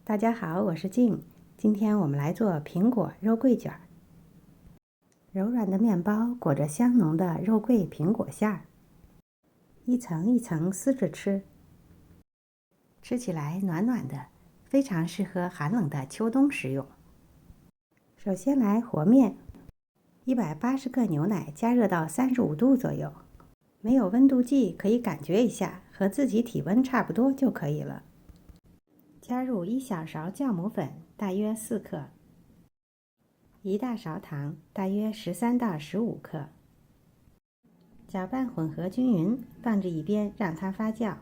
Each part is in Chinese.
大家好，我是静。今天我们来做苹果肉桂卷。柔软的面包裹着香浓的肉桂苹果馅儿，一层一层撕着吃，吃起来暖暖的，非常适合寒冷的秋冬食用。首先来和面，180克牛奶加热到35度左右，没有温度计可以感觉一下，和自己体温差不多就可以了。加入1小勺酵母粉，大约4克，1大勺糖，大约13到15克。搅拌混合均匀，放置一边让它发酵，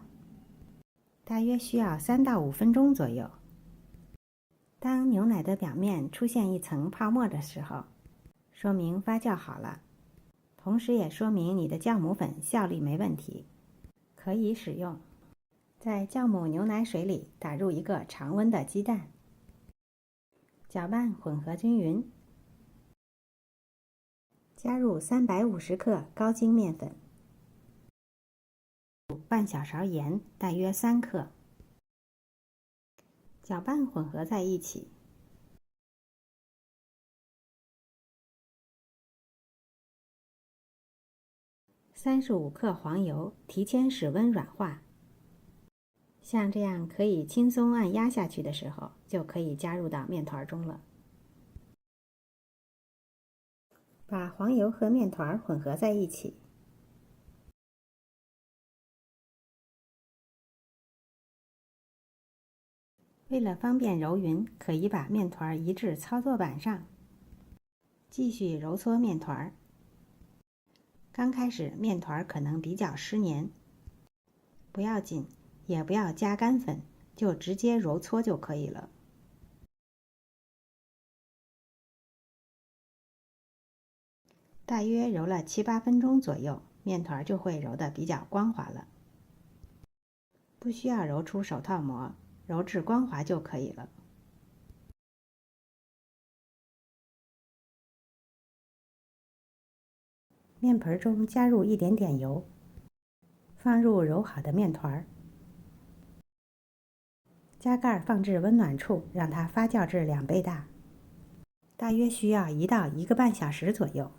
大约需要3到5分钟左右。当牛奶的表面出现一层泡沫的时候，说明发酵好了，同时也说明你的酵母粉效率没问题，可以使用。在酵母牛奶水里打入1个常温的鸡蛋，搅拌混合均匀，加入350克高筋面粉，半小勺盐，大约3克，搅拌混合在一起。35克黄油，提前室温软化。像这样可以轻松按压下去的时候，就可以加入到面团中了。把黄油和面团混合在一起。为了方便揉匀，可以把面团移至操作板上，继续揉搓面团。刚开始面团可能比较湿黏，不要紧，也不要加干粉，就直接揉搓就可以了。大约揉了7、8分钟左右，面团就会揉得比较光滑了。不需要揉出手套膜，揉至光滑就可以了。面盆中加入一点点油，放入揉好的面团，加盖放置温暖处，让它发酵至2倍大，大约需要1到1个半小时左右。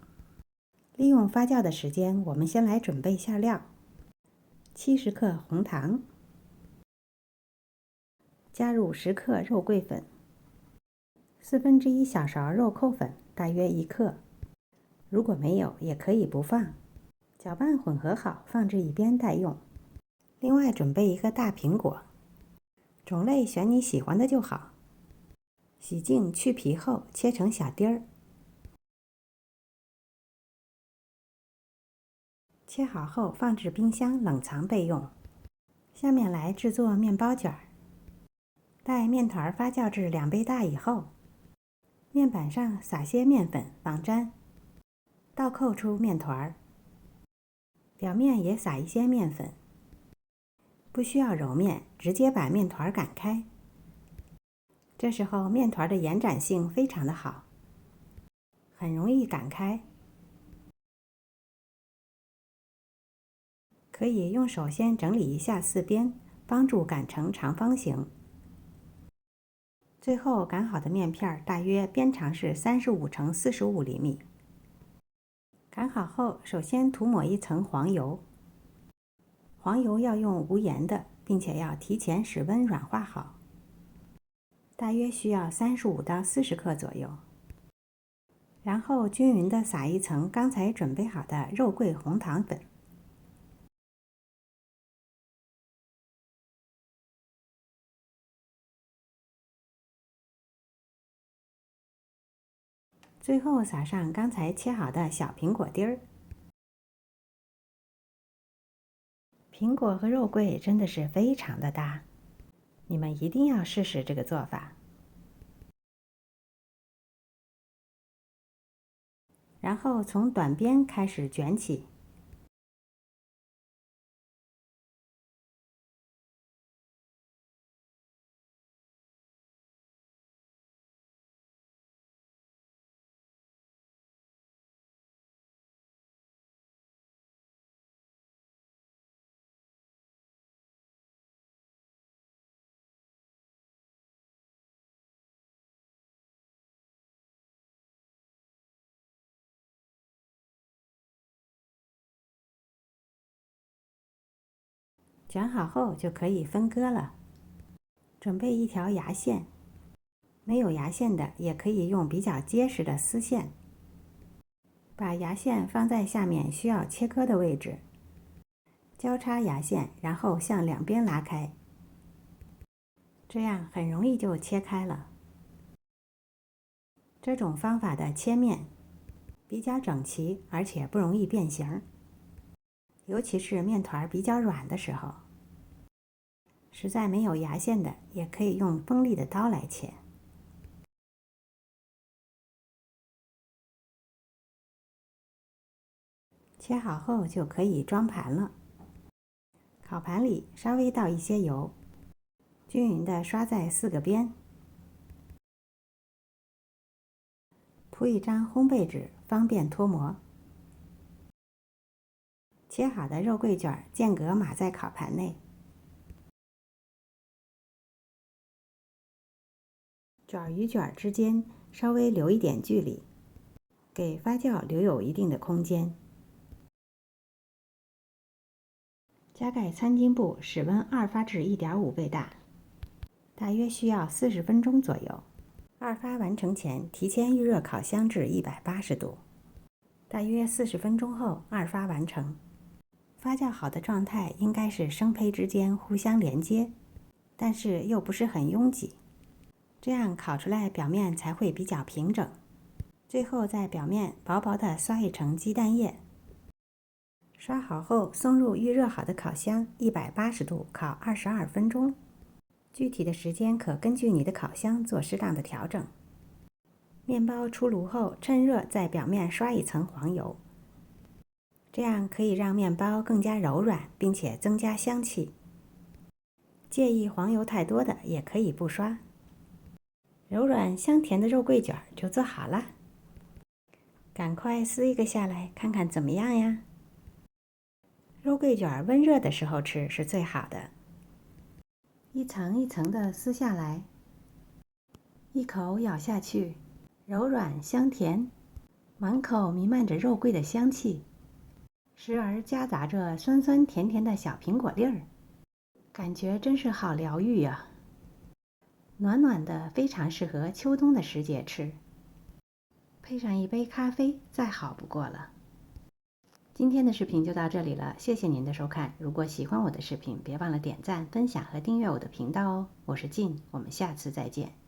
利用发酵的时间，我们先来准备馅料：70克红糖，加入10克肉桂粉，1/4小勺肉蔻粉，大约1克。如果没有，也可以不放。搅拌混合好，放置一边待用。另外准备1个大苹果，种类选你喜欢的就好。洗净去皮后，切成小丁儿。切好后放置冰箱冷藏备用。下面来制作面包卷。待面团发酵至2倍大以后，面板上撒些面粉防粘，倒扣出面团，表面也撒一些面粉。不需要揉面，直接把面团擀开。这时候面团的延展性非常的好，很容易擀开。可以用手先整理一下四边，帮助擀成长方形。最后擀好的面片大约边长是35乘45厘米。擀好后，首先涂抹一层黄油，黄油要用无盐的，并且要提前室温软化好，大约需要35到40克左右。然后均匀地撒一层刚才准备好的肉桂红糖粉。最后撒上刚才切好的小苹果丁儿。苹果和肉桂真的是非常的搭，你们一定要试试这个做法。然后从短边开始卷起，卷好后就可以分割了。准备一条牙线，没有牙线的也可以用比较结实的丝线。把牙线放在下面需要切割的位置，交叉牙线，然后向两边拉开，这样很容易就切开了。这种方法的切面比较整齐，而且不容易变形，尤其是面团比较软的时候。实在没有牙线的，也可以用锋利的刀来切。切好后就可以装盘了。烤盘里稍微倒一些油，均匀地刷在4个边，铺一张烘焙纸，方便脱模。切好的肉桂卷间隔码在烤盘内，卷与卷之间稍微留一点距离，给发酵留有一定的空间。加盖餐巾布，室温2发至1.5倍大，大约需要40分钟左右。2发完成前，提前预热烤箱至180度，大约40分钟后2发完成。发酵好的状态应该是生胚之间互相连接，但是又不是很拥挤，这样烤出来表面才会比较平整。最后在表面薄薄的刷一层鸡蛋液。刷好后送入预热好的烤箱，180度烤22分钟。具体的时间可根据你的烤箱做适当的调整。面包出炉后，趁热在表面刷一层黄油，这样可以让面包更加柔软，并且增加香气。介意黄油太多的也可以不刷。柔软香甜的肉桂卷就做好了，赶快撕一个下来看看怎么样呀？肉桂卷温热的时候吃是最好的，一层一层的撕下来，一口咬下去，柔软香甜，满口弥漫着肉桂的香气，时而夹杂着酸酸甜甜的小苹果粒儿，感觉真是好疗愈呀！暖暖的，非常适合秋冬的时节吃，配上一杯咖啡，再好不过了。今天的视频就到这里了，谢谢您的收看。如果喜欢我的视频，别忘了点赞、分享和订阅我的频道哦。我是静，我们下次再见。